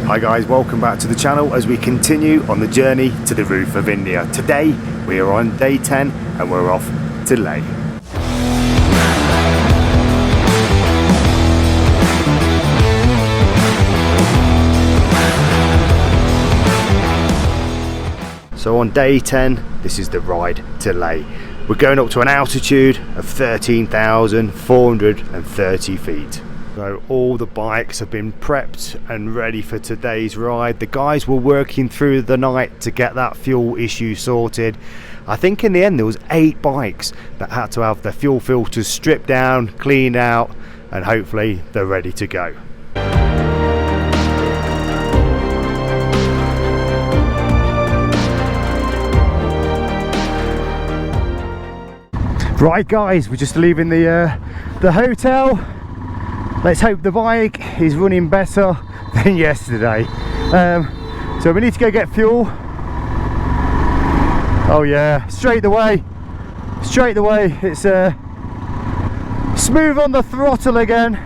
Hi guys, welcome back to the channel as we continue on the journey to the roof of India. Today we are on day 10 and we're off to Leh. So on day 10, this is the ride to Leh. We're going up to an altitude of 13,430 feet. So all the bikes have been prepped and ready for today's ride. The guys were working through the night to get that fuel issue sorted. I think in the end there was 8 bikes that had to have their fuel filters stripped down, cleaned out, and hopefully they're ready to go. Right guys, we're just leaving the hotel. Let's hope the bike is running better than yesterday. So we need to go get fuel. Oh yeah, straight away. It's smooth on the throttle again.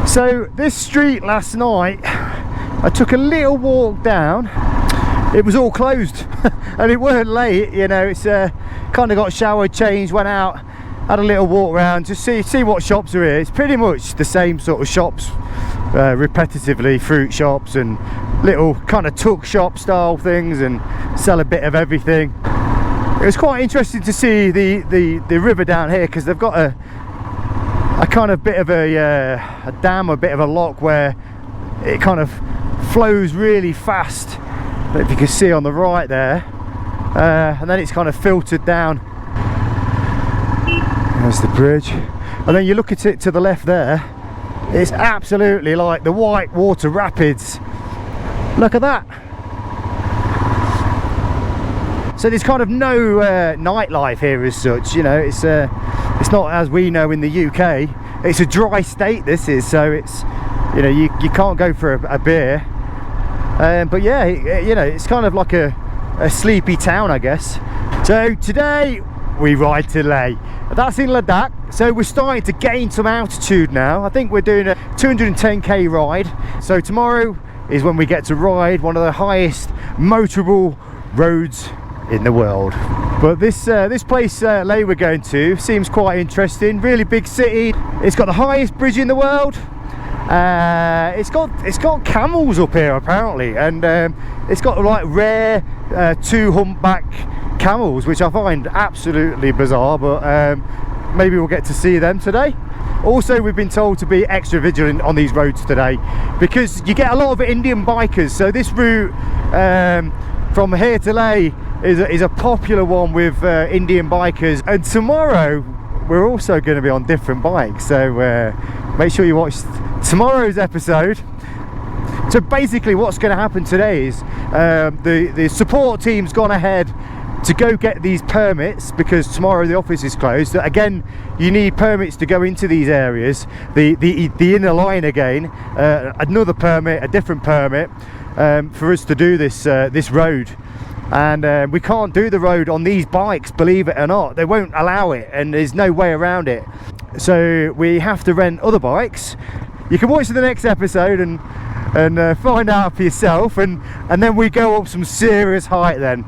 So this street last night, I took a little walk down. It was all closed and it weren't late, you know. It's kind of got showered, changed, went out, had a little walk around to see what shops are here. It's pretty much the same sort of shops, repetitively, fruit shops and little kind of tuck shop style things, and sell a bit of everything. It was quite interesting to see the river down here, because they've got a kind of bit of a dam, a bit of a lock where it kind of flows really fast. I don't know if you can see on the right there, and then it's kind of filtered down. There's the bridge, and then you look at it to the left there, it's absolutely like the white water rapids. Look at that. So there's kind of no nightlife here as such, you know. It's not as we know in the UK. It's a dry state, this is, so it's, you know, you can't go for a beer, but yeah, you know, it's kind of like a sleepy town, I guess. So today we ride to Leh. That's in Ladakh, so we're starting to gain some altitude now. I think we're doing a 210k ride. So tomorrow is when we get to ride one of the highest motorable roads in the world. But this place, Leh, we're going to, seems quite interesting. Really big city. It's got the highest bridge in the world. It's got camels up here apparently, and it's got like rare 2 humpback camels, which I find absolutely bizarre, but maybe we'll get to see them today. Also, we've been told to be extra vigilant on these roads today, because you get a lot of Indian bikers. So this route from here to Leh is a popular one with Indian bikers, and tomorrow we're also going to be on different bikes, so make sure you watch tomorrow's episode. So basically what's going to happen today is the support team's gone ahead to go get these permits, because tomorrow the office is closed. Again, you need permits to go into these areas. The inner line again, another permit, a different permit, for us to do this road. And we can't do the road on these bikes, believe it or not. They won't allow it, and there's no way around it. So we have to rent other bikes. You can watch the next episode and find out for yourself, and then we go up some serious height then.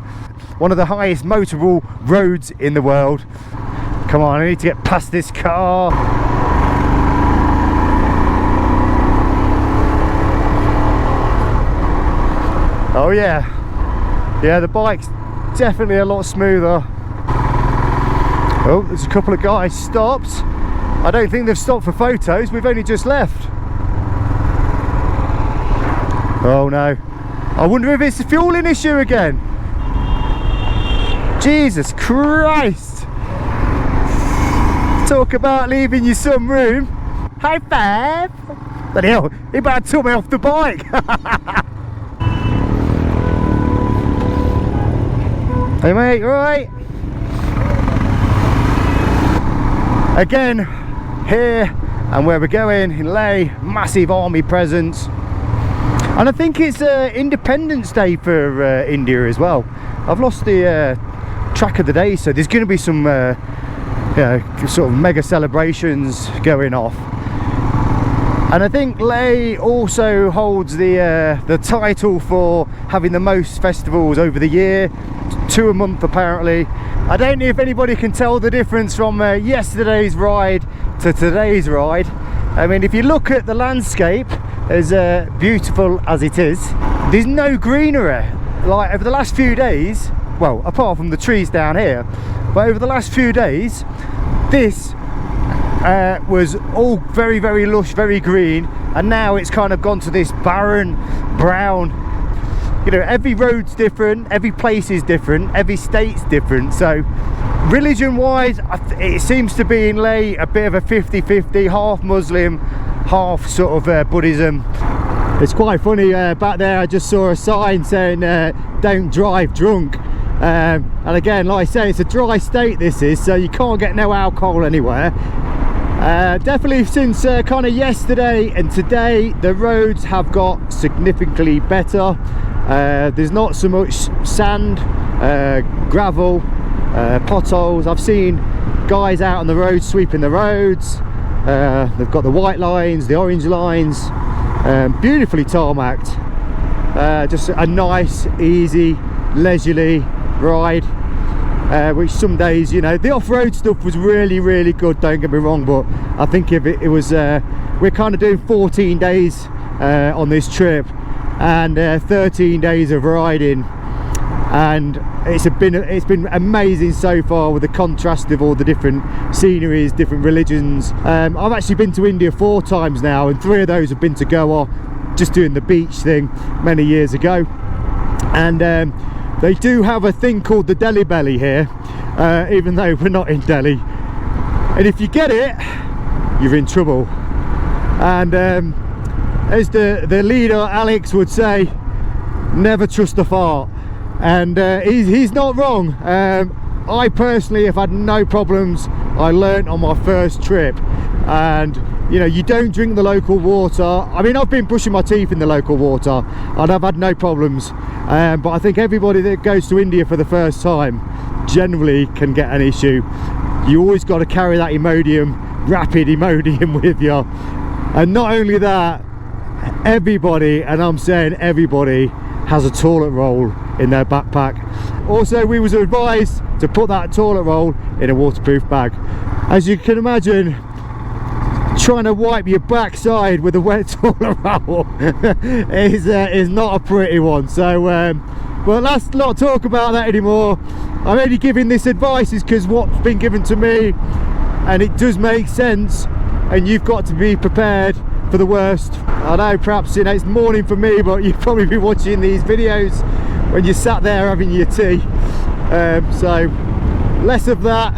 One of the highest motorable roads in the world. Come on, I need to get past this car. Oh yeah. Yeah, the bike's definitely a lot smoother. Oh, there's a couple of guys stopped. I don't think they've stopped for photos. We've only just left. Oh no. I wonder if it's a fueling issue again. Jesus Christ. Talk about leaving you some room. High five. Bloody hell, he about took me off the bike. Hey mate, you alright? Again, here and where we're going in Leh, massive army presence. And I think it's Independence Day for India as well. I've lost the track of the day, so there's going to be some you know, sort of mega celebrations going off. And I think Leh also holds the title for having the most festivals over the year, 2 a month apparently. I don't know if anybody can tell the difference from yesterday's ride to today's ride. I mean, if you look at the landscape, as beautiful as it is, there's no greenery. Like over the last few days, well, apart from the trees down here, but over the last few days, this was all very, very lush, very green, and now it's kind of gone to this barren brown. You know, every road's different, every place is different, every state's different. So religion wise, it seems to be in Leh a bit of a 50-50, half Muslim, half sort of Buddhism. It's quite funny, back there I just saw a sign saying don't drive drunk, and again, like I say, it's a dry state this is, so you can't get no alcohol anywhere. Definitely since kind of yesterday and today, the roads have got significantly better. There's not so much sand, gravel, potholes. I've seen guys out on the road sweeping the roads. They've got the white lines, the orange lines, beautifully tarmacked. Just a nice, easy, leisurely ride. Which some days, you know, the off-road stuff was really, really good, don't get me wrong, but I think if it was, we're kind of doing 14 days on this trip, and 13 days of riding, and it's been amazing so far with the contrast of all the different sceneries, different religions. I've actually been to India 4 times now, and 3 of those have been to Goa, just doing the beach thing many years ago. And they do have a thing called the Delhi belly here, even though we're not in Delhi, and if you get it, you're in trouble. And as the leader Alex would say, never trust a fart, and he's not wrong. I personally have had no problems. I learnt on my first trip, and you know, you don't drink the local water. I mean, I've been brushing my teeth in the local water and I've had no problems, but I think everybody that goes to India for the first time generally can get an issue. You always got to carry that rapid Imodium with you, and not only that, everybody, and I'm saying everybody, has a toilet roll in their backpack. Also, we was advised to put that toilet roll in a waterproof bag. As you can imagine, trying to wipe your backside with a wet toilet roll is not a pretty one. So well, let's not talk about that anymore. I'm only giving this advice is because what's been given to me, and it does make sense, and you've got to be prepared for the worst. I know perhaps, you know, it's morning for me, but you've probably been watching these videos when you sat there having your tea. So less of that,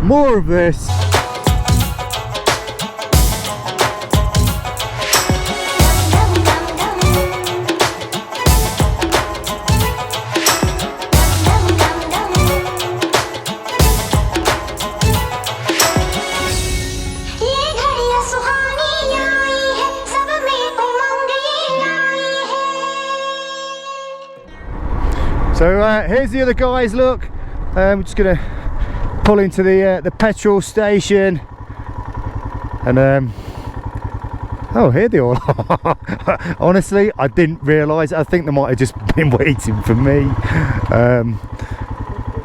more of this. So here's the other guys, look. We're just gonna pull into the petrol station, and oh, here they all are. Honestly, I didn't realise. I think they might have just been waiting for me.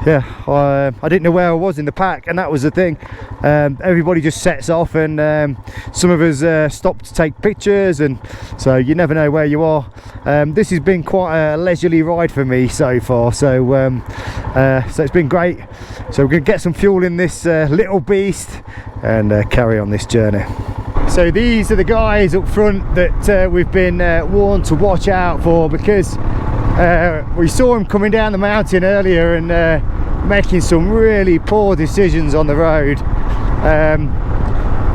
Yeah, I didn't know where I was in the pack, and that was the thing. Everybody just sets off, and some of us stop to take pictures, and so you never know where you are. This has been quite a leisurely ride for me so far, so it's been great. So we're going to get some fuel in this little beast and carry on this journey. So these are the guys up front that we've been warned to watch out for, because we saw them coming down the mountain earlier and making some really poor decisions on the road.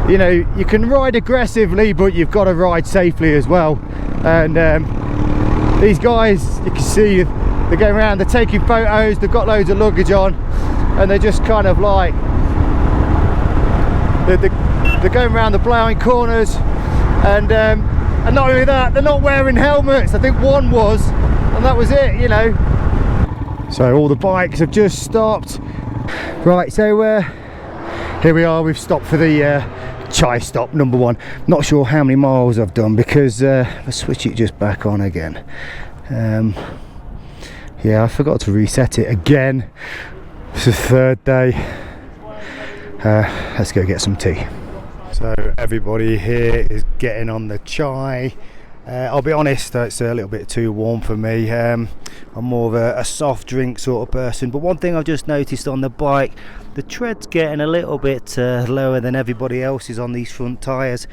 You know, you can ride aggressively, but you've got to ride safely as well. And these guys, you can see they're going around, they're taking photos, they've got loads of luggage on, and they're just kind of like they're going around the blind corners, and not only that, they're not wearing helmets. I think one was, and that was it, you know. So all the bikes have just stopped. Right, so Here we are, we've stopped for the chai stop number 1. Not sure how many miles I've done because I switch it just back on again. Yeah, I forgot to reset it again. It's the 3rd day. Let's go get some tea. So everybody here is getting on the chai. I'll be honest, it's a little bit too warm for me. I'm more of a soft drink sort of person, but one thing I've just noticed on the bike, the tread's getting a little bit lower than everybody else's on these front tyres,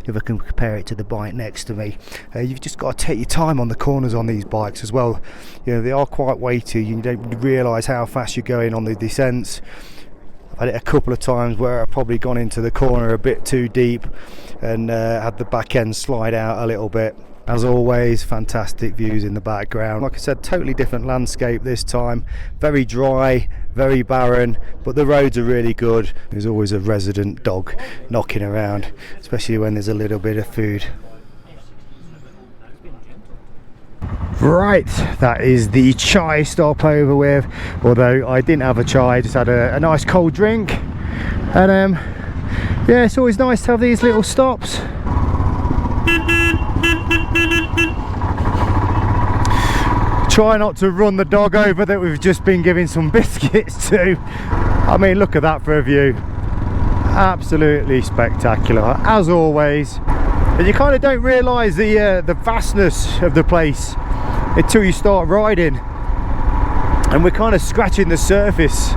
if I can compare it to the bike next to me. You've just got to take your time on the corners on these bikes as well. You know, they are quite weighty, you don't realise how fast you're going on the descents. I've had it a couple of times where I've probably gone into the corner a bit too deep and had the back end slide out a little bit. As always, fantastic views in the background. Like I said, totally different landscape this time. Very dry, very barren, but the roads are really good. There's always a resident dog knocking around, especially when there's a little bit of food. Right, that is the chai stop over with, although I didn't have a chai, I just had a nice cold drink. And yeah, it's always nice to have these little stops. Try not to run the dog over that we've just been giving some biscuits to. I mean, look at that for a view. Absolutely spectacular, as always. And you kind of don't realise the vastness of the place until you start riding. And we're kind of scratching the surface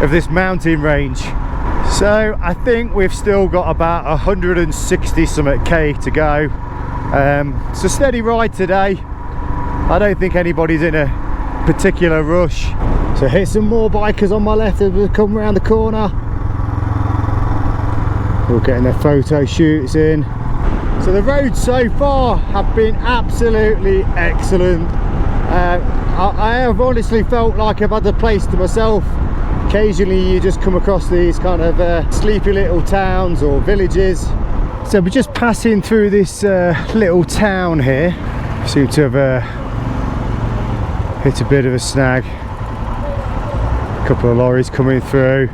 of this mountain range. So I think we've still got about 160 something K to go. It's a steady ride today. I don't think anybody's in a particular rush. So here's some more bikers on my left as we come around the corner. All getting their photo shoots in. So the roads so far have been absolutely excellent. I have honestly felt like I've had the place to myself. Occasionally you just come across these kind of sleepy little towns or villages. So we're just passing through this little town here. Seem to have hit a bit of a snag. A couple of lorries coming through.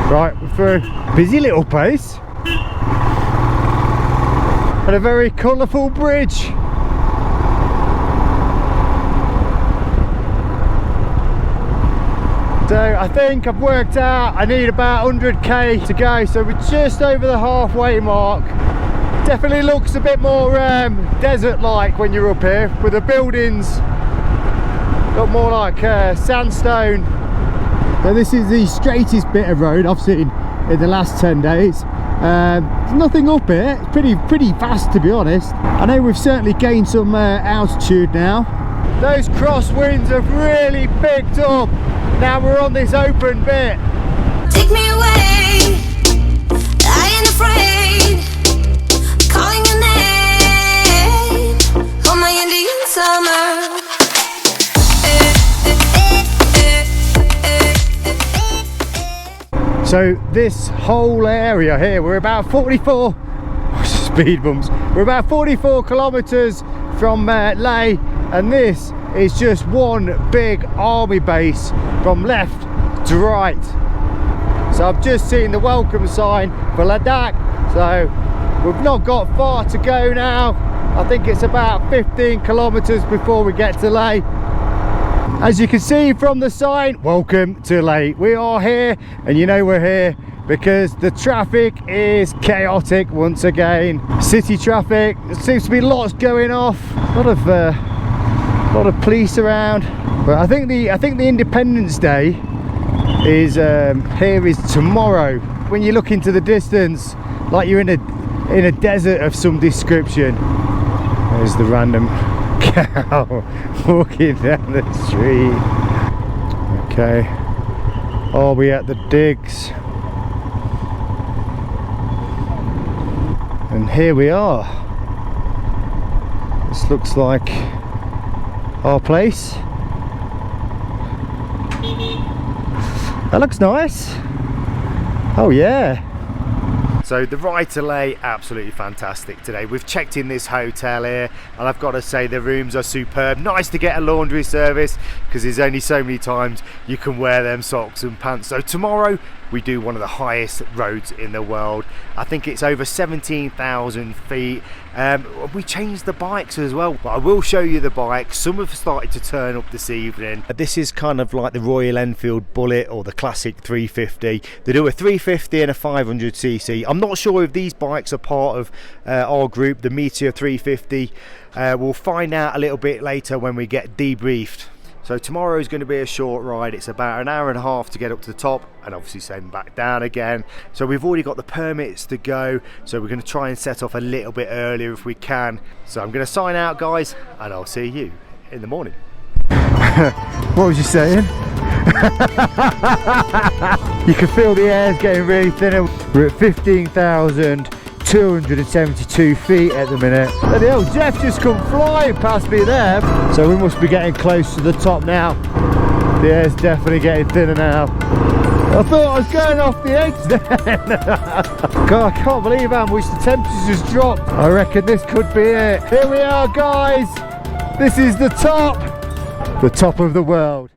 Right, we're through. Busy little place. And a very colourful bridge. So I think I've worked out I need about 100k to go, so we're just over the halfway mark. Definitely looks a bit more desert-like when you're up here, with the buildings look more like sandstone. So this is the straightest bit of road I've seen in the last 10 days. There's nothing up here, it's pretty fast to be honest. I know we've certainly gained some altitude now. Those crosswinds have really picked up. Now we're on this open bit. Take me away, I ain't afraid, calling your name, on my Indian summer. So this whole area here, we're about 44 speed bumps. We're about 44 kilometers from Leh, and this is just one big army base from left to right. So I've just seen the welcome sign for Ladakh, so we've not got far to go now. I think it's about 15 kilometers before we get to Leh. As you can see from the sign, welcome to Leh. We are here, and you know we're here because the traffic is chaotic once again. City traffic, there seems to be lots going off. A lot of police around. But I think the Independence Day is here is tomorrow. When you look into the distance, like you're in a desert of some description. There's the random cow walking down the street. Okay, are we at the digs? And here we are. This looks like our place. That looks nice. Oh yeah. So the ride to Leh, absolutely fantastic today. We've checked in this hotel here, and I've got to say the rooms are superb. Nice to get a laundry service, because there's only so many times you can wear them socks and pants. So tomorrow we do one of the highest roads in the world. I think it's over 17,000 feet. We changed the bikes as well, but I will show you the bikes. Some have started to turn up this evening. This is kind of like the Royal Enfield Bullet or the classic 350. They do a 350 and a 500cc. I'm not sure if these bikes are part of our group, the Meteor 350. We'll find out a little bit later when we get debriefed. So tomorrow is going to be a short ride. It's about an hour and a half to get up to the top and obviously send back down again. So we've already got the permits to go, so we're going to try and set off a little bit earlier if we can. So I'm going to sign out, guys, and I'll see you in the morning. What was you saying? You can feel the air's getting really thinner. We're at 15,272 feet at the minute. Bloody hell, Jeff just come flying past me there. So we must be getting close to the top now. The air's definitely getting thinner now. I thought I was going off the edge then. God, I can't believe how much the temperature's just dropped. I reckon this could be it. Here we are, guys. This is the top of the world.